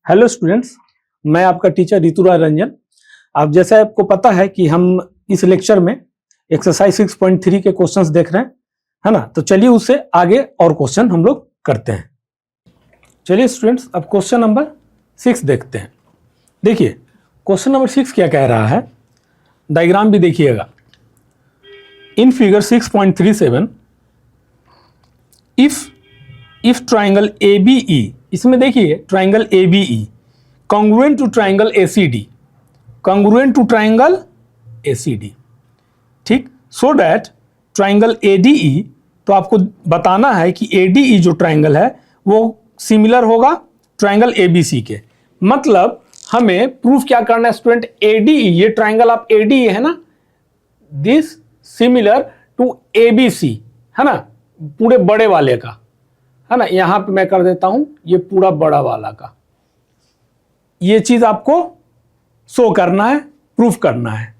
Hello students, मैं आपका teacher Rituraj Ranjan. आप जैसे आपको पता है कि हम इस लेक्चर में एक्सरसाइज 6.3 के क्वेश्चंस देख रहे हैं, है ना। तो चलिए उससे आगे और क्वेश्चन हम लोग करते हैं। चलिए स्टूडेंट्स, अब क्वेश्चन नंबर 6 देखते हैं। देखिए क्वेश्चन नंबर 6 क्या कह रहा है, डायग्राम भी देखिएगा। In figure 6.37 if triangle ABE, इसमें देखिए triangle ABE congruent to triangle ACD, congruent to triangle ACD, ठीक। सो दैट ट्राइंगल ADE, तो आपको बताना है कि ADE जो ट्राइंगल है वो सिमिलर होगा ट्राइंगल ABC के। मतलब हमें प्रूफ क्या करना है स्टूडेंट, ADE, ये ट्राइंगल आप ADE है ना, दिस सिमिलर टू ABC, है ना, पूरे बड़े वाले का, है ना। यहां पे मैं कर देता हूं ये पूरा बड़ा वाला का, ये चीज आपको शो करना है, प्रूफ करना है।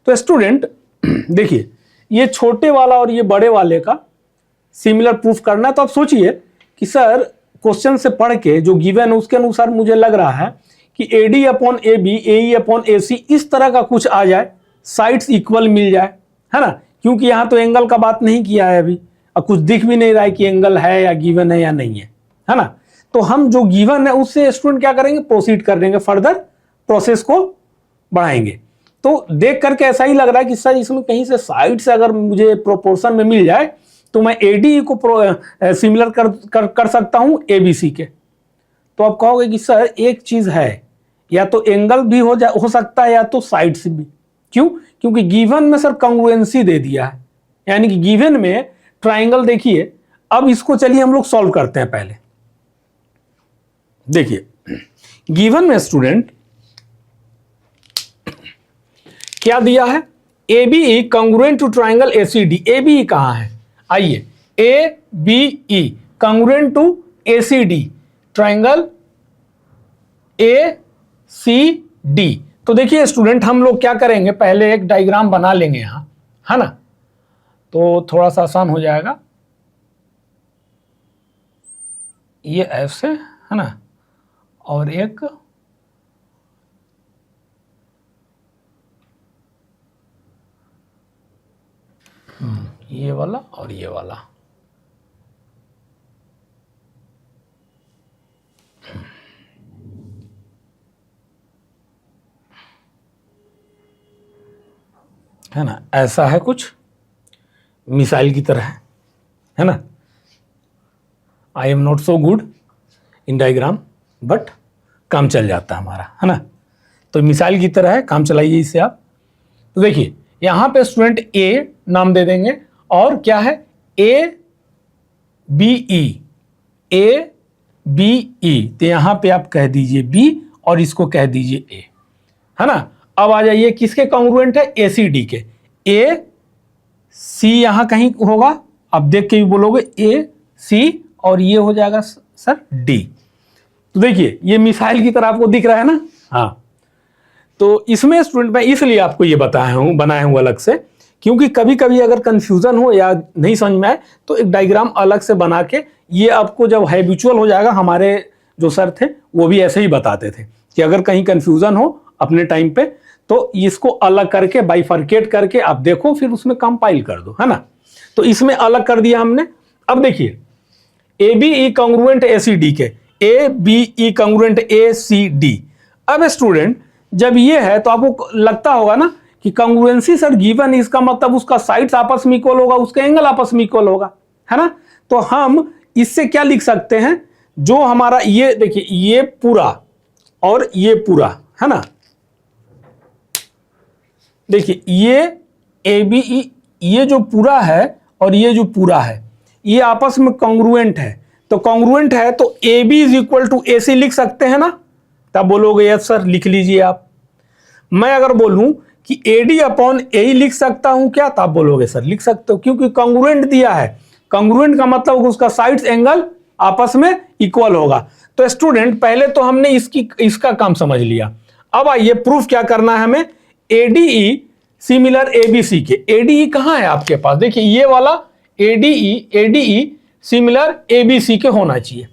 तो स्टूडेंट देखिए ये छोटे वाला और ये बड़े वाले का सिमिलर प्रूफ करना है। तो आप सोचिए कि सर क्वेश्चन से पढ़ के जो गिवन है उसके अनुसार मुझे लग रहा है कि AD upon AB, AE upon AC इस तरह का कुछ आ जाए, साइड्स इक्वल मिल जाए, है ना। क्योंकि यहां तो एंगल का बात नहीं किया है अभी, और कुछ दिख भी नहीं रहा है कि एंगल है या गिवन है या नहीं है ना। तो हम जो गिवन है उससे स्टूडेंट क्या करेंगे, प्रोसीड कर देंगे, फर्दर प्रोसेस को बढ़ाएंगे। तो देख करके ऐसा ही लग रहा है कि सर इसमें कहीं से साइड से अगर मुझे प्रोपोर्शन में मिल जाए तो मैं ADE को सिमिलर कर सकता हूं ABC के। तो आप कहोगे कि सर एक चीज है, या तो एंगल भी हो सकता है या तो साइड से भी। क्यों? क्योंकि गिवन में सर कॉन्ग्रुएंसी दे दिया है, यानी कि गिवन में ट्राइंगल देखिए। अब इसको चलिए हम लोग सॉल्व करते हैं। पहले देखिए गिवन में स्टूडेंट क्या दिया है, ABE congruent to triangle ACD। ABE कहां है, आइए, ABE congruent to ACD, triangle ACD। तो देखिए स्टूडेंट हम लोग क्या करेंगे, पहले एक डायग्राम बना लेंगे यहां, है ना, तो थोड़ा सा आसान हो जाएगा। ये ऐसे है ना, और एक ये वाला और ये वाला, है ना। ऐसा है कुछ मिसाइल की तरह, है ना। I am not so good in diagram, but काम चल जाता है हमारा, है ना। तो मिसाइल की तरह है, काम चलाइए इससे आप। तो देखिए यहां पे स्टूडेंट A नाम दे देंगे, और क्या है ABE, ABE, तो यहां पे आप कह दीजिए B और इसको कह दीजिए A, है ना। अब आ जाइए किसके कॉन्ग्रुएंट है, ACD के। AC यहां कहीं होगा, आप देख के भी बोलोगे AC, और ये हो जाएगा सर D। तो देखिए ये मिसाइल की तरह आपको दिख रहा है ना। हाँ, तो इसमें स्टूडेंट मैं इसलिए आपको ये बनाया हूं अलग से, क्योंकि कभी कभी अगर कंफ्यूजन हो या नहीं समझ में आए तो एक डायग्राम अलग से बना के, ये आपको जब हैबिचुअल हो जाएगा, हमारे जो सर थे वो भी ऐसे ही बताते थे कि अगर कहीं कंफ्यूजन हो अपने टाइम पे तो इसको अलग करके बाइफरकेट करके आप देखो, फिर उसमें कंपाइल कर दो, है ना। तो इसमें अलग कर दिया हमने। अब देखिए ABE कॉन्ग्रुएंट ACD के, ABE कॉन्ग्रुएंट ACD। अब स्टूडेंट जब ये है तो आपको लगता होगा ना कि कॉन्ग्रुएंसी सर गिवन, इसका मतलब उसका साइड्स आपस में इक्वल होगा, उसका एंगल आपस में इक्वल होगा, है ना। तो हम इससे क्या लिख सकते हैं, जो हमारा ये देखिए ये पूरा और ये पूरा, है ना। देखिए ये ABE, ये जो पूरा है और ये जो पूरा है, ये आपस में कॉन्ग्रुएंट है। तो कॉन्ग्रुएंट है तो AB is equal to AC लिख सकते हैं ना। तब बोलोगे यस सर, लिख लीजिए आप। मैं अगर बोलूं कि AD अपॉन AE लिख सकता हूं क्या, तब बोलोगे सर लिख सकते हो, क्योंकि कॉन्ग्रुएंट दिया है। कॉन्ग्रुएंट का मतलब उसका साइड्स एंगल आपस में इक्वल होगा। तो स्टूडेंट पहले तो हमने इसका काम समझ लिया। अब आइए प्रूफ क्या करना है हमें, ADE सिमिलर ABC के। ADE कहां है आपके पास, देखिए ये वाला ADE सिमिलर ABC के होना चाहिए,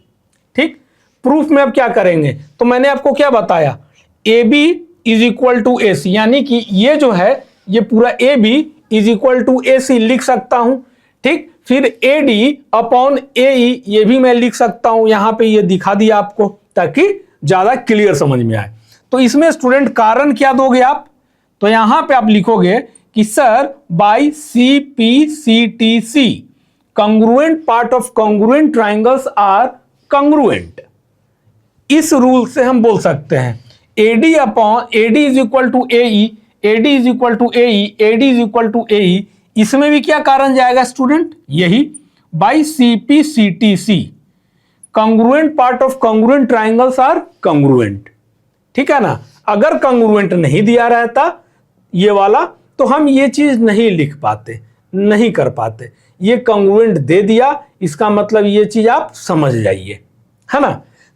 ठीक। प्रूफ में अब क्या करेंगे, तो मैंने आपको क्या बताया, A B is equal to A C, यानी कि ये जो है ये पूरा A B is equal to A C लिख सकता हूं। ठीक, फिर ए डी अपॉन ए ई ये भी मैं लिख सकता हूं, यहां पे ये दिखा दिया आपको ताकि ज्यादा क्लियर समझ में आए। तो इसमें स्टूडेंट कारण क्या दोगे आप, तो यहां पे आप लिखोगे कि sir by C P C T C congruent part of congruent triangles are congruent. इस रूल से हम बोल सकते हैं AD upon AD is equal to A E, AD is equal to A E, AD is equal to A E. इसमें भी क्या कारण जाएगा स्टूडेंट, यही by C P C T C congruent part of congruent triangles are congruent. ठीक है ना, अगर कॉन्ग्रुएंट नहीं दिया रहता ये वाला तो हम ये चीज नहीं लिख पाते, नहीं कर पाते। ये कॉन्ग्रुएंट दे दिया, इसका मतलब ये चीज आप समझ जाइए, है ना।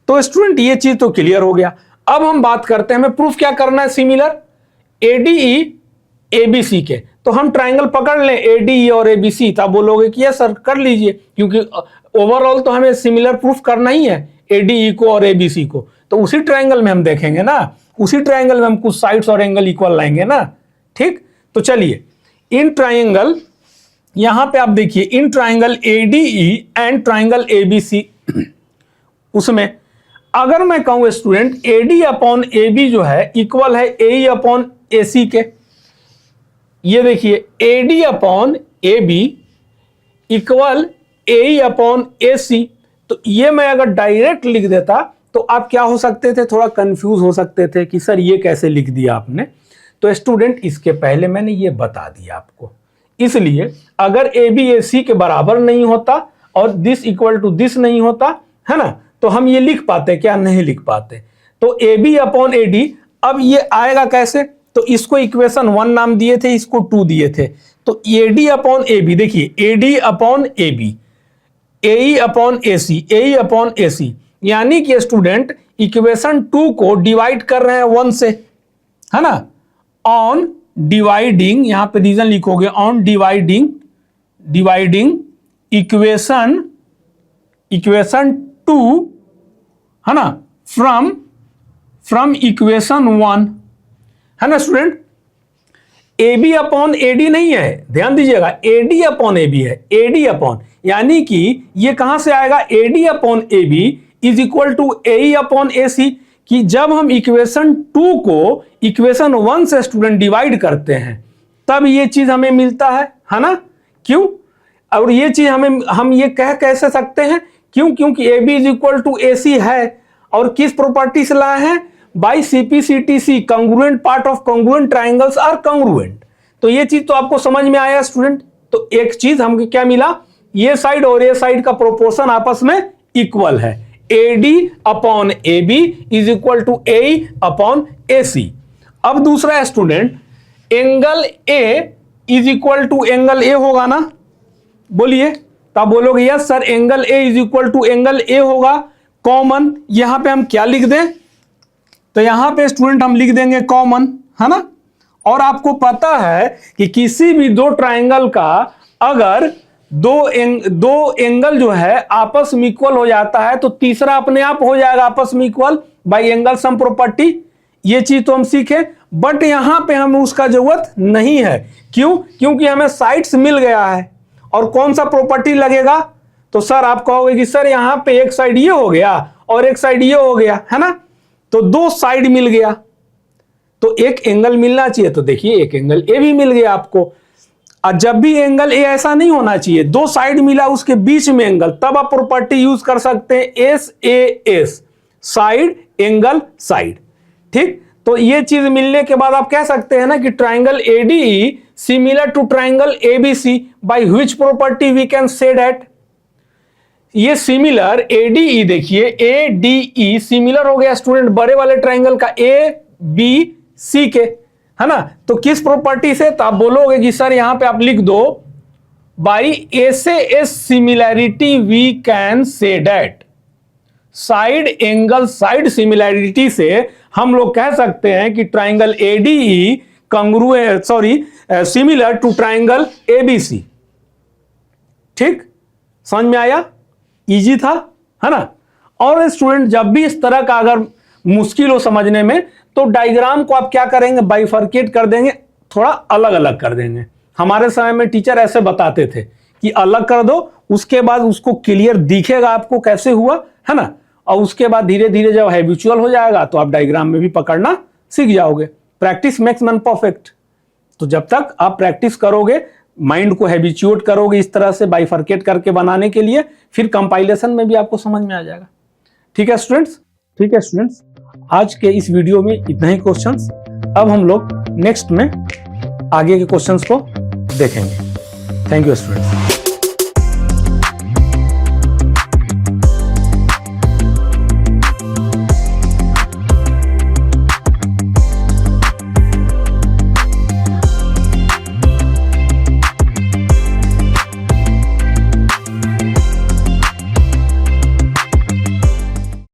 तो स्टूडेंट ये चीज तो क्लियर हो गया। अब हम बात करते हैं हमें प्रूफ क्या करना है, सिमिलर एडीई एबीसी के। तो हम ट्राइंगल पकड़ लें एडीई और एबीसी, तब बोलोगे कि यस सर कर लीजिए, क्योंकि ओवरऑल तो हमें सिमिलर प्रूफ करना ही है एडीई को और एबीसी को। तो उसी ट्राइंगल में हम देखेंगे ना, उसी ट्राइंगल में हम कुछ साइड्स और एंगल इक्वल लाएंगे ना। ठीक, तो चलिए इन ट्राइंगल, यहां पे आप देखिए in triangle ADE and triangle ABC, उसमें अगर मैं कहूं student AD upon A B जो है इक्वल है ए अपॉन ए सी के, ये देखिए AD upon A B equal A upon A C. तो ये मैं अगर डायरेक्ट लिख देता तो आप क्या हो सकते थे, थोड़ा कंफ्यूज हो सकते थे कि सर ये कैसे लिख दिया आपने। तो स्टूडेंट इसके पहले मैंने ये बता दिया आपको, इसलिए अगर ए बी ए सी के बराबर नहीं होता और दिस इक्वल टू दिस नहीं होता, है ना, तो हम ये लिख पाते क्या, नहीं लिख पाते। तो A B upon A D, अब ये आएगा कैसे, तो इसको इक्वेशन 1 नाम दिए थे, इसको 2 दिए थे। तो A D upon A B, देखिए A D upon A B, A upon A C, A upon A C, यानी कि स्टूडेंट इक्वेशन 2 को डिवाइड कर रहे हैं 1 से, है ना, ऑन डिवाइडिंग, यहां पे रीजन लिखोगे ऑन डिवाइडिंग, डिवाइडिंग इक्वेशन 2, है ना, फ्रॉम इक्वेशन 1, है ना student. A B upon A D नहीं है, ध्यान दीजिएगा, A D upon A B है, ए डी अपॉन, यानी कि ये कहां से आएगा, A D upon A B is equal to A upon A C, कि जब हम इक्वेशन 2 को इक्वेशन 1 से स्टूडेंट डिवाइड करते हैं तब ये चीज हमें मिलता है ना। क्यों, और ये चीज हम ये कह कैसे सकते हैं, क्यों, क्योंकि A B is equal to A C है, और किस प्रॉपर्टी से लाए हैं, by CPCTC congruent part of congruent triangles are congruent. तो ये चीज तो आपको समझ में आया स्टूडेंट। तो एक चीज हमको क्या मिला, ये साइड और ये साइड का प्रोपोर्शन आपस में इक्वल है, A D upon A B is equal to A upon A C. अब दूसरा student angle A is equal to angle A होगा ना, बोलिए, तब बोलोगे yes sir angle A is equal to angle A होगा। कॉमन यहां पे हम क्या लिख दें, तो यहां पे स्टूडेंट हम लिख देंगे कॉमन, है ना। और आपको पता है कि किसी भी दो ट्राइंगल का अगर दो एंगल जो है आपस में इक्वल हो जाता है तो तीसरा अपने आप हो जाएगा आपस में equal bye angle sum property. ये चीज तो हम सीखे, बट यहां पे हमें उसका जरूरत नहीं है। क्यों, क्योंकि हमें साइड्स मिल गया है। और कौन सा प्रॉपर्टी लगेगा, तो सर आप कहोगे कि सर यहां पे एक साइड ये हो गया और एक साइड ये हो गया, है ना, तो दो साइड मिल गया तो एक एंगल मिलना चाहिए। तो देखिए एक एंगल ए भी मिल गया आपको। और जब भी एंगल ए ऐसा नहीं होना चाहिए, दो साइड मिला उसके बीच में एंगल, तब आप प्रॉपर्टी यूज कर सकते हैं S A S, side angle side. ठीक, तो ये चीज मिलने के बाद आप कह सकते हैं ना कि triangle ADE similar to triangle ABC, by which property we can say that. ये सिमिलर एडीई, देखिए एडीई सिमिलर हो गया स्टूडेंट बड़े वाले ट्राइंगल का ए बी सी के, है ना। तो किस प्रॉपर्टी से, तो आप बोलोगे कि सर यहां पे आप लिख दो by A S S similarity we can say that. Side angle side similarity से हम लोग कह सकते हैं कि triangle ADE congruent similar to triangle ABC. ठीक, समझ में आया, इजी था, है ना। और स्टूडेंट जब भी इस तरह का अगर मुश्किल हो समझने में, तो डायग्राम को आप क्या करेंगे, बाइफरकेट कर देंगे, थोड़ा अलग अलग कर देंगे। हमारे समय में टीचर ऐसे बताते थे कि अलग कर दो, उसके बाद उसको क्लियर दिखेगा आपको कैसे हुआ, है ना। और उसके बाद धीरे धीरे जब हैबिचुअल हो जाएगा तो आप डायग्राम में भी पकड़ना सीख जाओगे। Practice makes man perfect. तो जब तक आप प्रैक्टिस करोगे, माइंड को हैबिचुएट करोगे इस तरह से बाइफरकेट करके बनाने के लिए, फिर कंपाइलेशन में भी आपको समझ में आ जाएगा। ठीक है स्टूडेंट्स, ठीक है स्टूडेंट्स, आज के इस वीडियो में इतना ही क्वेश्चंस। अब हम लोग नेक्स्ट में आगे के क्वेश्चंस को देखेंगे। Thank you students.